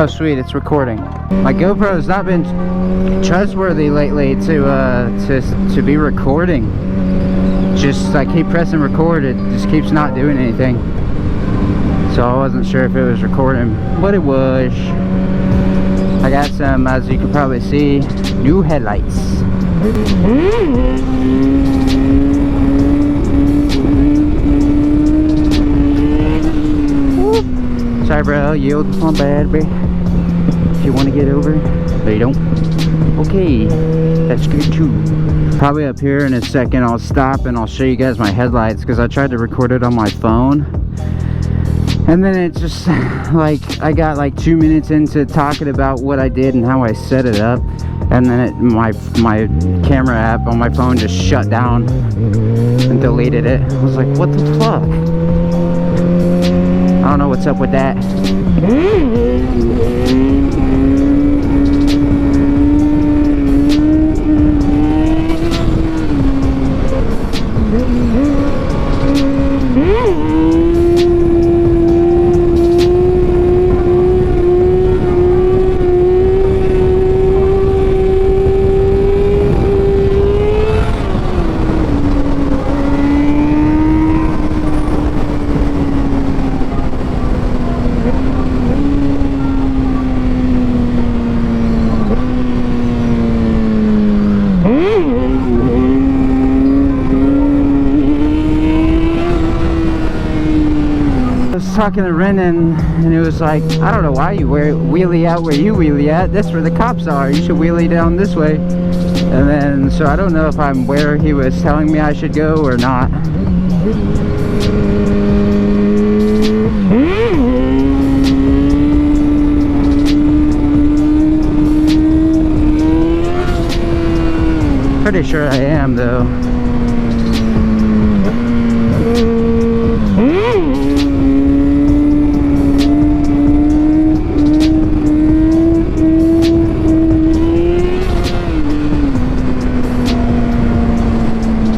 Oh sweet, it's recording. My GoPro has not been trustworthy lately to be recording. Just I keep pressing record, it just keeps not doing anything. So I wasn't sure if it was recording, but it was. I got some, as you can probably see, new headlights. Sorry bro, I'll yield. My bad, bro. If you want to get over, but you don't. Okay, that's good too. Probably up here in a second I'll stop and I'll show you guys my headlights, because I tried to record it on my phone. And then it just, like, I got like 2 minutes into talking about what I did and how I set it up. And then my camera app on my phone just shut down and deleted it. I was like, what the fuck? I don't know what's up with that. Talking to Renan, and it was like, I don't know why you wheelie out where you wheelie at. That's where the cops are. You should wheelie down this way. And then, so I don't know if I'm where he was telling me I should go or not. Pretty sure I am though.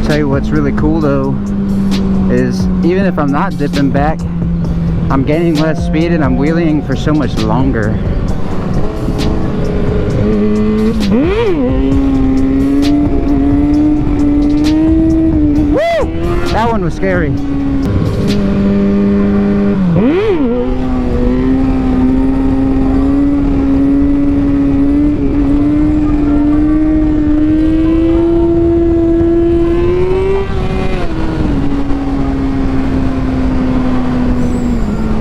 Tell you what's really cool though is, even if I'm not dipping back, I'm gaining less speed and I'm wheeling for so much longer. Woo! That one was scary.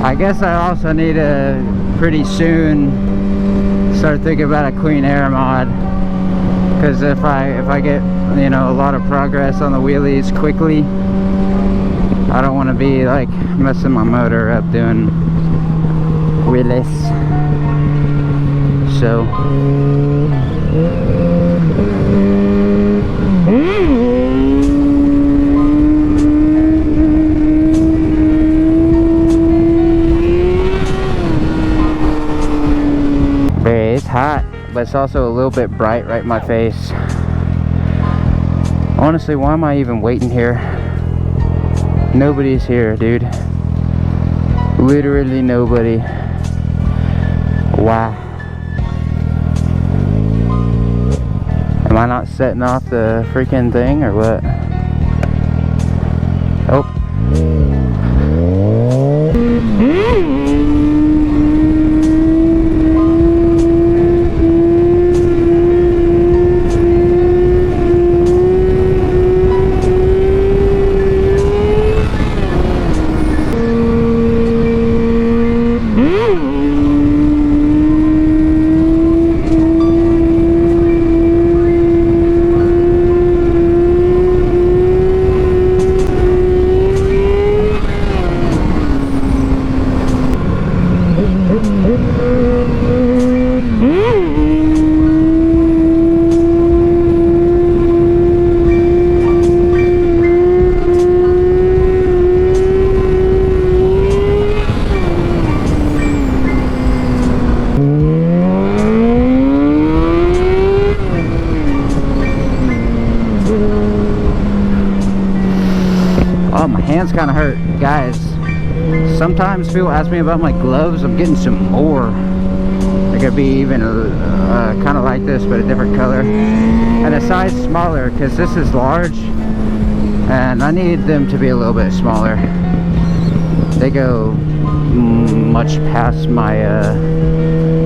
I guess I also need to pretty soon start thinking about a clean air mod, because if I get, you know, a lot of progress on the wheelies quickly, I don't want to be like messing my motor up doing wheelies. So it's hot, but it's also a little bit bright right in my face. Honestly, why am I even waiting here? Nobody's here, dude. Literally nobody. Why? Am I not setting off the freaking thing or what? Oh. Oh, my hands kind of hurt, guys. Sometimes people ask me about my gloves. I'm getting some more. could be even kind of like this, but a different color. And a size smaller, because this is large. And I need them to be a little bit smaller. They go much past my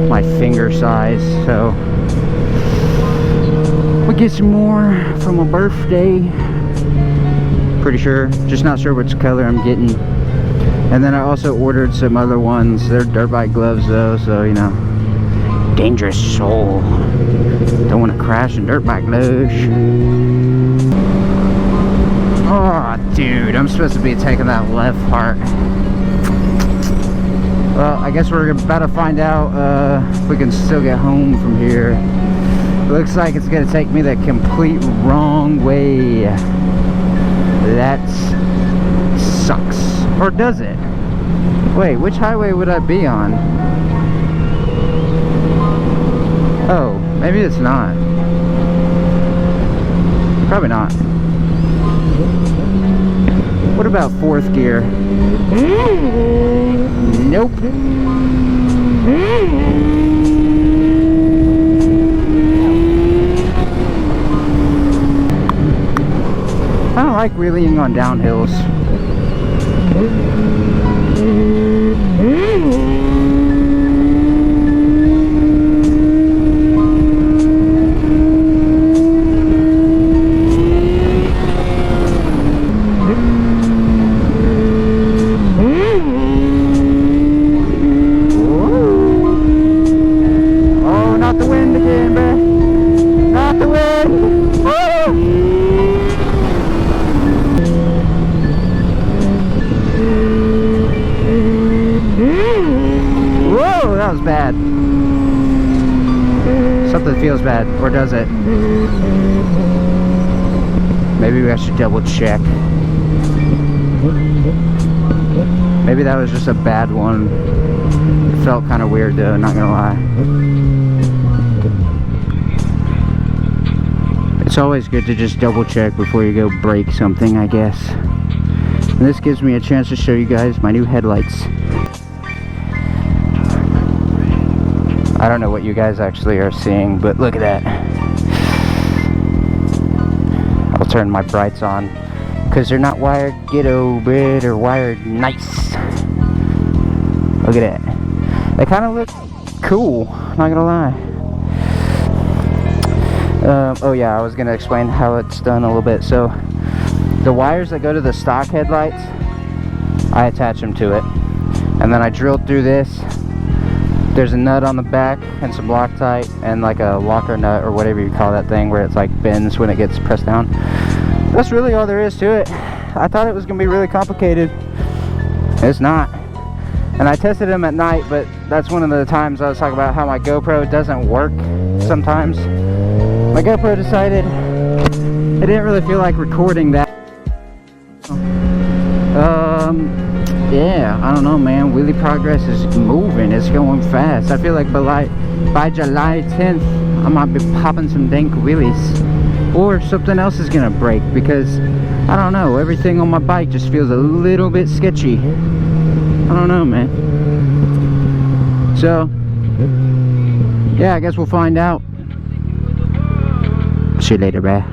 my finger size, so we'll get some more for my birthday. Pretty sure, just not sure which color I'm getting. And then I also ordered some other ones. They're dirt bike gloves though, so you know, dangerous soul. Don't want to crash in dirt bike gloves. Oh, dude, I'm supposed to be taking that left part. Well, I guess we're about to find out if we can still get home from here. It looks like it's going to take me the complete wrong way. That sucks. Or does it? Wait, which highway would I be on? Oh, maybe it's not. Probably not. What about fourth gear? Nope. I don't like wheeling on downhills. That was bad. Something feels bad, or does it? Maybe I should double check. Maybe that was just a bad one. It felt kind of weird though, not gonna lie. It's always good to just double check before you go break something, I guess. And this gives me a chance to show you guys my new headlights. I don't know what you guys actually are seeing, but look at that. I'll turn my brights on because they're not wired ghetto, but they're wired nice. Look at that. They kind of look cool, not gonna lie. Oh yeah, I was gonna explain how it's done a little bit. So the wires that go to the stock headlights, I attach them to it, and then I drilled through this. There's a nut on the back and some Loctite and like a locker nut or whatever you call that thing where it's like bends when it gets pressed down. That's really all there is to it. I thought it was gonna be really complicated. It's not. And I tested them at night, but that's one of the times I was talking about how my GoPro doesn't work sometimes. My GoPro decided it didn't really feel like recording that. Yeah, I don't know, man. Wheelie progress is moving. It's going fast. I feel like by July 10th, I might be popping some dank wheelies. Or something else is gonna break because, I don't know, everything on my bike just feels a little bit sketchy. I don't know, man. So, yeah, I guess we'll find out. See you later, bruh.